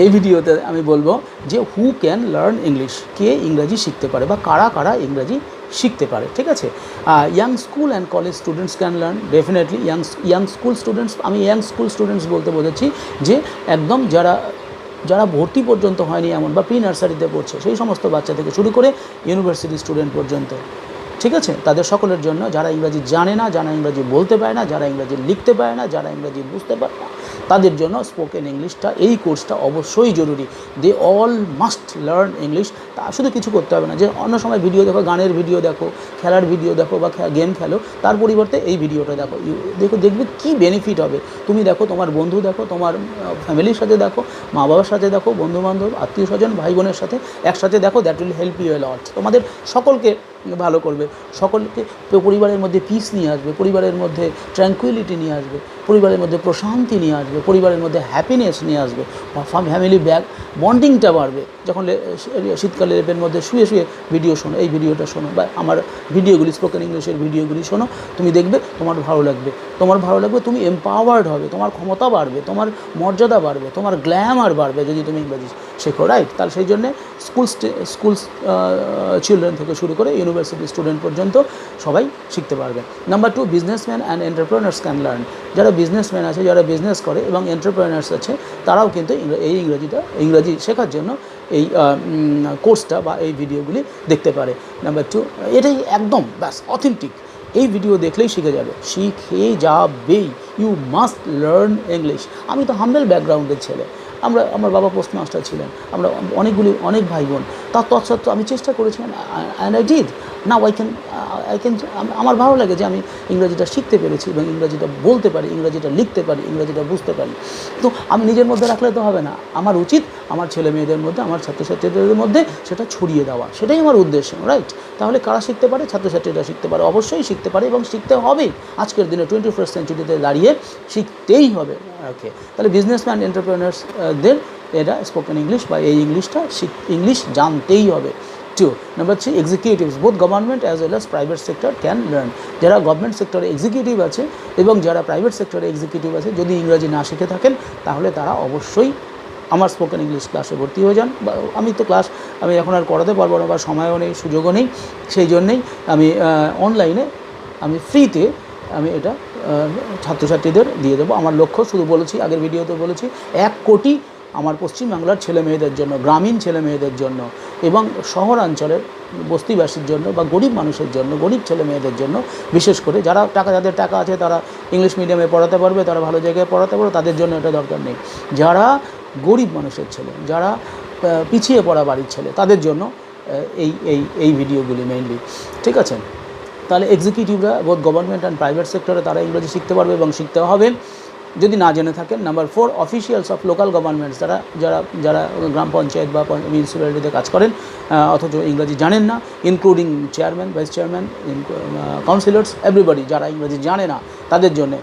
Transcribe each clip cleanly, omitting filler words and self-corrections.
এই ভিডিওতে আমি বলবো যে হু ক্যান লার্ন ইংলিশ, কে ইংরাজি শিখতে পারে বা কারা কারা ইংরাজি শিখতে পারে, ঠিক আছে। Young school and college students can learn, definitely young school students, আমি ইয়াং স্কুল স্টুডেন্টস বলতে বোঝাচ্ছি যে একদম যারা ভর্তি পর্যন্ত হয়নি এমন বা প্রি নার্সারিতে পড়ছে সেই সমস্ত বাচ্চা থেকে শুরু করে ইউনিভার্সিটি স্টুডেন্ট পর্যন্ত, ঠিক আছে, তাদের সকলের জন্য, যারা ইংরাজি জানে না, যারা ইংরাজি বলতে পারে না, যারা ইংরাজি লিখতে পারে না, যারা ইংরাজি বুঝতে পারে না, তাদের জন্য স্পোকেন ইংলিশটা, এই কোর্সটা অবশ্যই জরুরি। They all must learn English. তা শুধু কিছু করতে হবে না যে অন্য সময় ভিডিও দেখো, গানের ভিডিও দেখো, খেলার ভিডিও দেখো বা গেম খেলো, তার পরিবর্তে এই ভিডিওটা দেখবে কী বেনিফিট হবে। তুমি দেখো, তোমার বন্ধু দেখো, তোমার ফ্যামিলির সাথে দেখো, মা বাবার সাথে দেখো, বন্ধুবান্ধব, আত্মীয় স্বজন, ভাই বোনের সাথে একসাথে দেখো, that will help U A লট। তোমাদের সকলকে ভালো করবে, সকলকে পরিবারের মধ্যে পিস নিয়ে আসবে, পরিবারের মধ্যে ট্র্যাঙ্কুইলিটি নিয়ে আসবে, পরিবারের মধ্যে প্রশান্তি নিয়ে আসবে, পরিবারের মধ্যে হ্যাপিনেস নিয়ে আসবে, ফ্যামিলি বন্ডিংটা বাড়বে। যখন শীতকালে লেপের মধ্যে শুয়ে শুয়ে ভিডিও শোনো, এই ভিডিওটা শোনো বা আমার ভিডিওগুলি, স্পোকেন ইংলিশের ভিডিওগুলি শোনো, তুমি দেখবে তোমার ভালো লাগবে, তুমি এম্পাওয়ার্ড হবে, তোমার ক্ষমতা বাড়বে, তোমার মর্যাদা বাড়বে, তোমার গ্ল্যামার বাড়বে যদি তুমি ইংরেজি শেখো, রাইট। তাহলে সেই জন্যে স্কুল চিলড্রেন থেকে শুরু করে ইউনিভার্সিটি স্টুডেন্ট পর্যন্ত সবাই শিখতে পারবে। Number 2, businessman and entrepreneurs can learn. যারা বিজনেসম্যান আছে, যারা বিজনেস করে এবং এন্টারপ্রেনার্স আছে, তারাও কিন্তু ইংরাজি শেখার জন্য এই কোর্সটা বা এই ভিডিওগুলি দেখতে পারে। নাম্বার 2, এটাই একদম ব্যাস অথেন্টিক, এই ভিডিও দেখলেই শিখে যাবে, শিখে যাবেই। You must learn English. আমি তো হাম্বেল ব্যাকগ্রাউন্ডের ছেলে, আমার বাবা পোস্টমাস্টার ছিলেন, আমরা অনেক ভাই বোন, তার তৎসত্ত্বেও আমি চেষ্টা করেছিলাম, and I did. Now I can আমার ভালো লাগে যে আমি ইংরাজিটা শিখতে পেরেছি এবং ইংরাজিটা বলতে পারি, ইংরাজিটা লিখতে পারি, ইংরাজিটা বুঝতে পারি। তো আমি নিজের মধ্যে রাখলে তো হবে না, আমার উচিত আমার ছেলে মেয়েদের মধ্যে, আমার ছাত্রছাত্রীদের মধ্যে সেটা ছড়িয়ে দেওয়া, সেটাই আমার উদ্দেশ্য, রাইট। তাহলে কারা শিখতে পারে? ছাত্রছাত্রীরা শিখতে পারে, অবশ্যই শিখতে পারে এবং শিখতে হবে। আজকের দিনে 21st সেঞ্চুরিতে দাঁড়িয়ে শিখতেই হবে, ওকে। তাহলে বিজনেসম্যান এন্টারপ্রেনার্সদের এরা স্পোকেন ইংলিশ বা এই ইংলিশ জানতেই হবে। 2, number 3, executives, both government as well as private sector can learn. যারা গভর্নমেন্ট সেক্টরে এক্সিকিউটিভ আছে এবং যারা প্রাইভেট সেক্টরে এক্সিকিউটিভ আছে, যদি ইংরাজি না শিখে থাকেন তাহলে তারা অবশ্যই আমার স্পোকেন ইংলিশ ক্লাসে ভর্তি হয়ে যান। বা আমি এখন আর করাতে পারবো না, বা সময়ও নেই, সুযোগও নেই, সেই জন্যেই আমি অনলাইনে আমি ফ্রিতে আমি এটা ছাত্রছাত্রীদের দিয়ে দেবো। আমার লক্ষ্য, শুধু বলেছি, আগের ভিডিওতে বলেছি, 1 কোটি আমার পশ্চিমবাংলার ছেলে মেয়েদের জন্য, গ্রামীণ ছেলে মেয়েদের জন্য এবং শহরাঞ্চলের বস্তিবাসীর জন্য বা গরিব মানুষের জন্য, গরিব ছেলে মেয়েদের জন্য, বিশেষ করে যাদের টাকা আছে তারা ইংলিশ মিডিয়ামে পড়াতে পারবে, তারা ভালো জায়গায় পড়াতে পারবে, তাদের জন্য এটা দরকার নেই। যারা গরিব মানুষের ছেলে, যারা পিছিয়ে পড়া বাড়ির ছেলে, তাদের জন্য এই ভিডিওগুলি মেইনলি, ঠিক আছে। তাহলে এক্সিকিউটিভরা বোথ গভর্নমেন্ট অ্যান্ড প্রাইভেট সেক্টরে তারা ইংরেজি শিখতে পারবে এবং শিখতে হবে যদি না জেনে থাকেন। Number 4, officials of local governments, যারা গ্রাম পঞ্চায়েত বা মিউনিসিপ্যালিটিতে কাজ করেন অথচ ইংরাজি জানেন না, including chairman, vice chairman, councillors, everybody, যারা ইংরাজি জানে না তাদের জন্য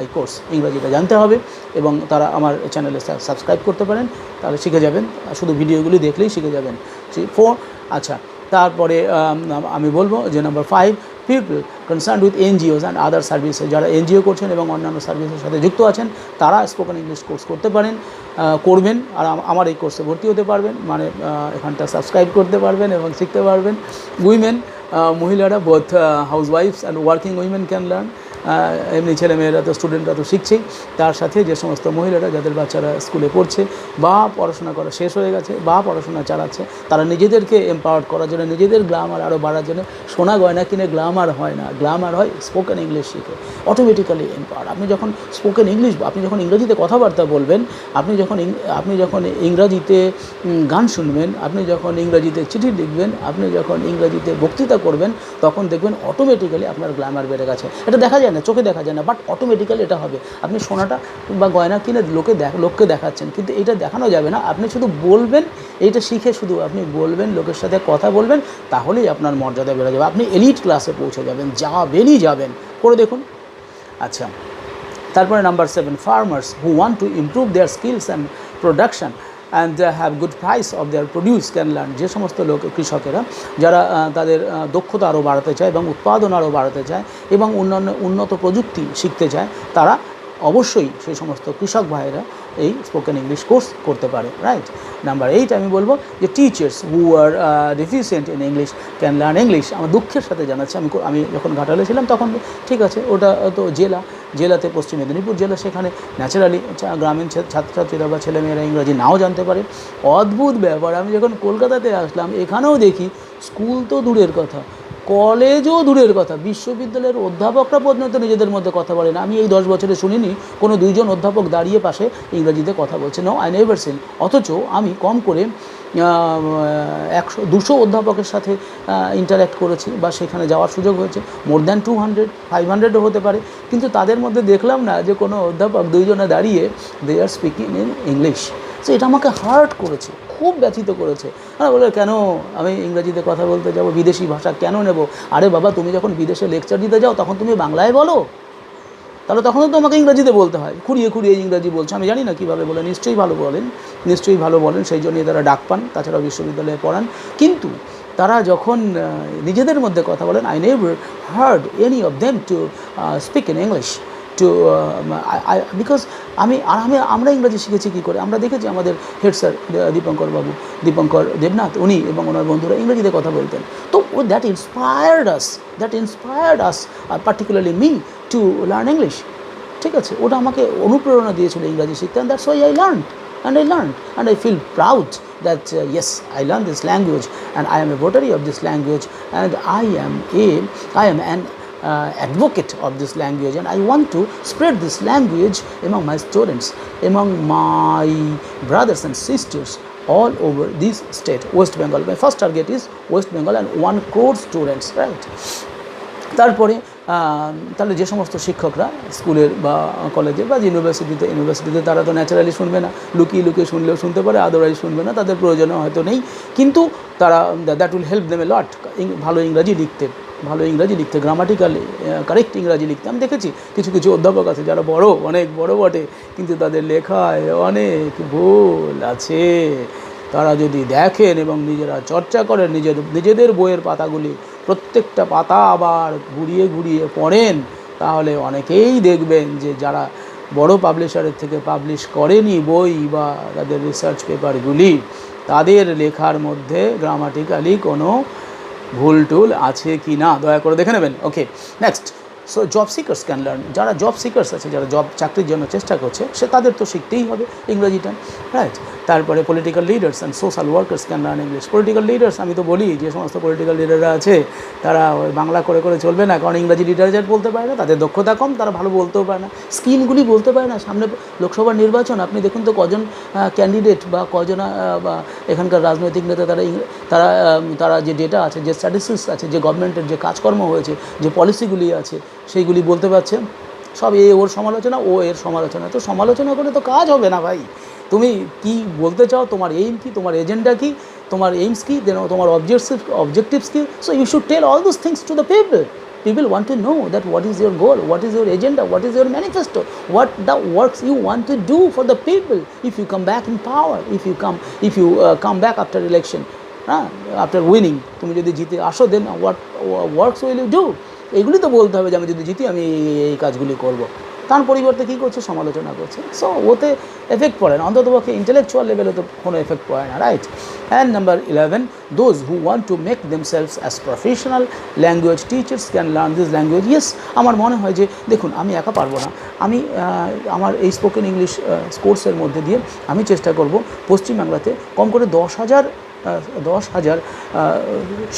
এই কোর্স, ইংরাজিটা জানতে হবে এবং তারা আমার চ্যানেলে সাবস্ক্রাইব করতে পারেন, তাহলে শিখে যাবেন, শুধু ভিডিওগুলি দেখলেই শিখে যাবেন। 4, আচ্ছা, তারপরে আমি বলবো যে number 5, people concerned with NGOs and other services, যারা এনজিও করছেন এবং অন্যান্য সার্ভিসের সাথে যুক্ত আছেন, তারা স্পোকেন ইংলিশ কোর্স করবেন আর আমার এই কোর্সে ভর্তি হতে পারবেন, মানে এখানটা সাবস্ক্রাইব করতে পারবেন এবং শিখতে পারবেন। উইমেন, মহিলারা, বোথ হাউসওয়াইফস and working women can learn. এমনি ছেলেমেয়েরা তো, স্টুডেন্টরা তো শিখছেই, তার সাথে যে সমস্ত মহিলারা যাদের বাচ্চারা স্কুলে পড়ছে বা পড়াশোনা করা শেষ হয়ে গেছে বা পড়াশোনা চালাচ্ছে, তারা নিজেদেরকে এম্পাওয়ার্ড করার জন্য, নিজেদের গ্লামার আরও বাড়ার জন্য, সোনা গয়না কিনে গ্লামার হয় না, গ্লামার হয় স্পোকেন ইংলিশ শিখে, অটোমেটিক্যালি এম্পাওয়ার্ড। আপনি যখন ইংরেজিতে কথাবার্তা বলবেন, আপনি যখন ইংরাজিতে গান শুনবেন, আপনি যখন ইংরাজিতে চিঠি লিখবেন, আপনি যখন ইংরাজিতে বক্তৃতা করবেন, তখন দেখবেন অটোমেটিক্যালি আপনার গ্ল্যামার বেড়ে গেছে। এটা দেখা যায় না, চোখে দেখা যায় না, বাট অটোমেটিক্যালি এটা হবে। আপনি সোনাটা বা গয়না কিনে লোককে দেখাচ্ছেন, কিন্তু এটা দেখানো যাবে না, আপনি শুধু বলবেন, এইটা শিখে শুধু আপনি বলবেন, লোকের সাথে কথা বলবেন, তাহলেই আপনার মর্যাদা বেড়ে যাবে, আপনি এলিট ক্লাসে পৌঁছে যাবেন, করে দেখুন। আচ্ছা, তারপরে number 7, farmers who want to improve there skills and production and have good price of their produce can learn. যে সমস্ত কৃষকেরা যারা তাদের দক্ষতা আরও বাড়াতে চায় এবং উৎপাদন আরও বাড়াতে চায় এবং উন্নত প্রযুক্তি শিখতে চায়, তারা অবশ্যই সেই সমস্ত কৃষক ভাইয়েরা এই স্পোকেন ইংলিশ কোর্স করতে পারে, রাইট। নাম্বার 8 আমি বলবো যে teachers who are deficient in English can learn English. আমার দুঃখের সাথে জানাচ্ছি, আমি যখন ঘাটালে ছিলাম তখন ঠিক আছে, ওটা তো জেলাতে পশ্চিম মেদিনীপুর জেলা, সেখানে ন্যাচারালি গ্রামীণ ছাত্রছাত্রীরা বা ছেলেমেয়েরা ইংরাজি নাও জানতে পারে। অদ্ভুত ব্যাপার, আমি যখন কলকাতাতে আসলাম এখানেও দেখি স্কুল তো দূরের কথা, কলেজও দূরের কথা, বিশ্ববিদ্যালয়ের অধ্যাপকরা পর্যন্ত নিজেদের মধ্যে কথা বলে না। আমি এই 10 বছরে শুনিনি কোনো 2জন অধ্যাপক দাঁড়িয়ে পাশে ইংরাজিতে কথা বলছে, নো, আই নেভার সিন। অথচ আমি কম করে 100-200 অধ্যাপকের সাথে ইন্টারাক্ট করেছি বা সেখানে যাওয়ার সুযোগ হয়েছে, মোর দ্যান 200-500ও হতে পারে, কিন্তু তাদের মধ্যে দেখলাম না যে কোনো অধ্যাপক 2জনে দাঁড়িয়ে দে আর স্পিকিং ইন ইংলিশ। সো এটা আমাকে হার্ট করেছে, খুব ব্যথিত করেছে। বলে কেন আমি ইংরেজিতে কথা বলতে যাব, বিদেশি ভাষা কেন নেব? আরে বাবা, তুমি যখন বিদেশে লেকচার দিতে যাও তখন তুমি বাংলায় বলো, তাহলে তখন তো তোমাকে ইংরাজিতে বলতে হয়। খুঁড়িয়ে ইংরাজি বলছো, আমি জানি না কীভাবে বলে, নিশ্চয়ই ভালো বলেন, সেই জন্যই তারা ডাক পান, তাছাড়াও বিশ্ববিদ্যালয়ে পড়ান। কিন্তু তারা যখন নিজেদের মধ্যে কথা বলেন, I never hard any of them to speak in English to because আমরা ইংরাজি শিখেছি কী করে? আমরা দেখেছি আমাদের হেড স্যার দীপঙ্কর দেবনাথ, উনি এবং ওনার বন্ধুরা ইংরেজিতে কথা বলতেন। তো that inspired us particularly me to learn English. ঠিক আছে, ওটা আমাকে অনুপ্রেরণা দিয়েছিল ইংরাজি শিখতে, and that's why I learned and I feel proud that yes, I learned this language and I am a votary of this language, and I am an advocate of this language, and I want to spread this language among my students, among my brothers and sisters all over this state, West Bengal. My first target is West Bengal and 1 crore students, right? তারপরে তাহলে যে সমস্ত শিক্ষকরা স্কুলের বা কলেজে বা ইউনিভার্সিটিতে তারা তো ন্যাচারালি শুনবে না, লুকিয়ে শুনলেও শুনতে পারে, আদারওয়াইজ শুনবে না, তাদের প্রয়োজনও হয়তো নেই, কিন্তু তারা দ্যাট উইল হেল্প দেম এ লট ভালো ইংরাজি লিখতে, গ্রামাটিক্যালি কারেক্ট ইংরাজি লিখতে। আমি দেখেছি কিছু অধ্যাপক আছে যারা অনেক বড় বটে, কিন্তু তাদের লেখায় অনেক ভুল আছে। তারা যদি দেখেন এবং নিজেরা চর্চা করেন, নিজেদের বইয়ের পাতাগুলি প্রত্যেকটা পাতা আবার ঘুরিয়ে পড়েন, তাহলে অনেকেই দেখবেন যে যারা বড় পাবলিশারের থেকে পাবলিশ করেনি বই বা তাদের রিসার্চ পেপারগুলি, তাদের লেখার মধ্যে গ্রামাটিক্যালি কোনো ভুল আছে কি না দয়া করে দেখে নেবেন। Okay, next. So job seekers can learn, যারা জব সিকার্স আছে, যারা চাকরির জন্য চেষ্টা করছে, তাদের তো শিখতেই হবে ইংরেজিটা, রাইট। তারপরে political leaders and social workers can learn English. Political leaders, আমি তো বলি যে সমস্ত পলিটিক্যাল লিডাররা আছে তারা বাংলা করে চলবে না, কারণ ইংরাজি লিটারেচার বলতে পারে না, তাদের দক্ষতা কম, তারা ভালো বলতেও পারে না, স্কিমগুলি বলতে পারে না। সামনে লোকসভার নির্বাচন, আপনি দেখুন তো কজন ক্যান্ডিডেট বা কজন বা এখানকার রাজনৈতিক নেতা তারা যে ডেটা আছে, যে স্ট্যাটিস্টিক্স আছে, যে গভর্নমেন্টের যে কাজকর্ম হয়েছে, যে পলিসিগুলি আছে, সেইগুলি বলতে পারছে। সব ওর সমালোচনা, এর সমালোচনা। তো সমালোচনা করে তো কাজ হবে না ভাই। তুমি কি বলতে চাও, তোমার এইম কি, তোমার এজেন্ডা কি, তোমার এইমস কি, তোমার অবজেক্টিভস কি? So you should tell all those things to the people want to know that what is your goal, what is your agenda, what is your manifesto, what the works you want to do for the people if you come back in power, if you come back after election, after winning, তুমি যদি জিতে আসো, then what works will you do? এগুলি তো বলতে হবে যে আমি যদি জিতি আমি এই কাজগুলি করব। তার পরিবর্তে কী করছে, সমালোচনা করছে। সো ওতে এফেক্ট পড়ে না, অন্ততপক্ষে ইন্টেলেকচুয়াল লেভেলে তো কোনো এফেক্ট পড়ে না, right. And number 11, those who want to make themselves as professional language teachers can learn this language. Yes, আমার মনে হয় যে দেখুন, আমি একা পারবো না, আমি আমার এই স্পোকেন ইংলিশ কোর্সের মধ্যে দিয়ে আমি চেষ্টা করব পশ্চিমবাংলাতে কম করে 10,000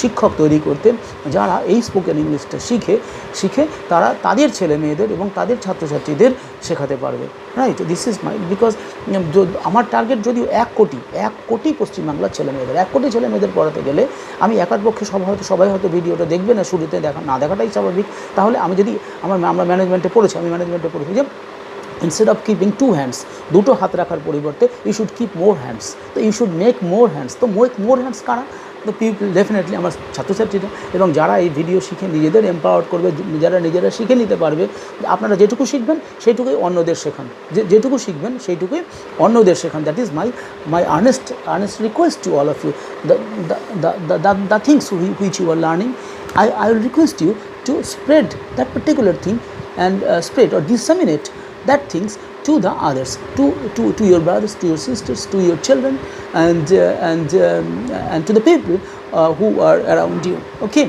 শিক্ষক তৈরি করতে, যারা এই স্পোকেন ইংলিশটা শিখে তারা তাদের ছেলে মেয়েদের এবং তাদের ছাত্রছাত্রীদের শেখাতে পারবে, right. This is my, because আমার টার্গেট যদিও 1 কোটি পশ্চিমবাংলার ছেলেমেয়েদের, 1 কোটি ছেলেমেয়েদের পড়াতে গেলে আমি একার পক্ষে সবাই হয়তো ভিডিওটা দেখবে না, শুরুতে না দেখাটাই স্বাভাবিক। তাহলে আমরা ম্যানেজমেন্টে পড়েছি যে instead of keeping 2 hands, 2টো হাত রাখার পরিবর্তে you should keep more hands, তো you should make more hands। তো make more hands কারা? তো পিপল, ডেফিনেটলি আমার ছাত্রছাত্রীরা, এবং যারা এই ভিডিও শিখে নিজেদের এম্পাওয়ার করবে, নিজেরা শিখে নিতে পারবে। আপনারা যেটুকু শিখবেন সেইটুকুই অন্যদের শেখান, যেটুকু শিখবেন সেইটুকুই অন্যদের শেখান। That is my earnest request to all of you. The things which you are learning, I will request you to spread that particular thing and spread or disseminate that things to the others, to your brothers, to your sisters, to your children, and to the people who are around you. Okay,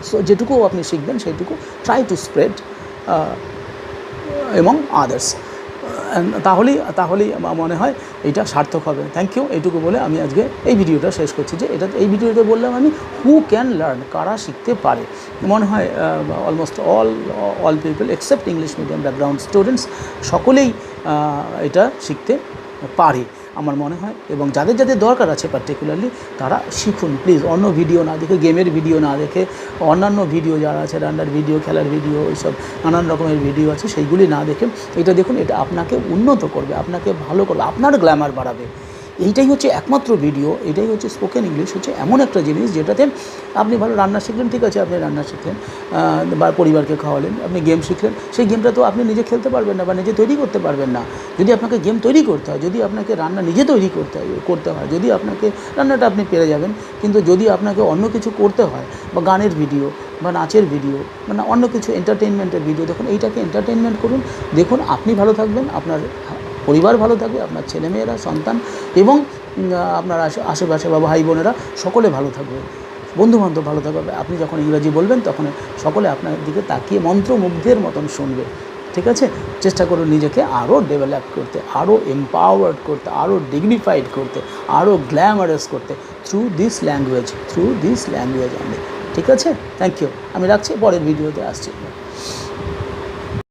so যেটুকু আপনি শিখবেন সেইটুকু try to spread among others, তাহলেই আমার মনে হয় এটা সার্থক হবে। Thank you. এইটুকু বলে আমি আজকে এই ভিডিওটা শেষ করছি। যে এই ভিডিওতে বললাম আমি হু ক্যান লার্ন, কারা শিখতে পারে। মনে হয় almost all people except English medium background students সকলেই এটা শিখতে পারে আমার মনে হয়। এবং যাদের যাদের দরকার আছে পার্টিকুলারলি তারা শিখুন প্লিজ। অন্য ভিডিও না দেখে, গেমের ভিডিও না দেখে, অন্যান্য ভিডিও যারা আছে রান্নার ভিডিও, খেলার ভিডিও, এইসব নানান রকমের ভিডিও আছে সেইগুলি না দেখে এটা দেখুন। এটা আপনাকে উন্নত করবে, আপনাকে ভালো করবে, আপনার গ্ল্যামার বাড়াবে। এইটাই হচ্ছে একমাত্র ভিডিও, এটাই হচ্ছে স্পোকেন ইংলিশ। হচ্ছে এমন একটা জিনিস যেটাতে আপনি ভালো রান্না শিখলেন, ঠিক আছে, আপনি রান্না শিখলেন বা পরিবারকে খাওয়ালেন। আপনি গেম শিখলেন, সেই গেমটা তো আপনি নিজে খেলতে পারবেন না বা নিজে তৈরি করতে পারবেন না। যদি আপনাকে গেম তৈরি করতে হয়, যদি আপনাকে রান্না নিজে তৈরি করতে হয়, যদি আপনাকে রান্নাটা আপনি পেরে যাবেন, কিন্তু যদি আপনাকে অন্য কিছু করতে হয় বা গানের ভিডিও বা নাচের ভিডিও মানে অন্য কিছু এন্টারটেনমেন্টের ভিডিও, দেখুন এইটাকে এন্টারটেনমেন্ট করুন। দেখুন আপনি ভালো থাকবেন, আপনার পরিবার ভালো থাকবে, আপনার ছেলেমেয়েরা, সন্তান এবং আপনার আশেপাশে বা ভাই বোনেরা সকলে ভালো থাকবে, বন্ধুবান্ধব ভালো থাকবে। আপনি যখন ইংরাজি বলবেন তখন সকলে আপনার দিকে তাকিয়ে মন্ত্রমুগ্ধের মতন শুনবে। ঠিক আছে, চেষ্টা করুন নিজেকে আরও ডেভেলপ করতে, আরও এম্পাওয়ার্ড করতে, আরও ডিগনিফাইড করতে, আরও গ্ল্যামারাস করতে থ্রু দিস ল্যাঙ্গুয়েজ অনলি। ঠিক আছে, থ্যাংক ইউ। আমি রাখছি, পরের ভিডিওতে আসছি।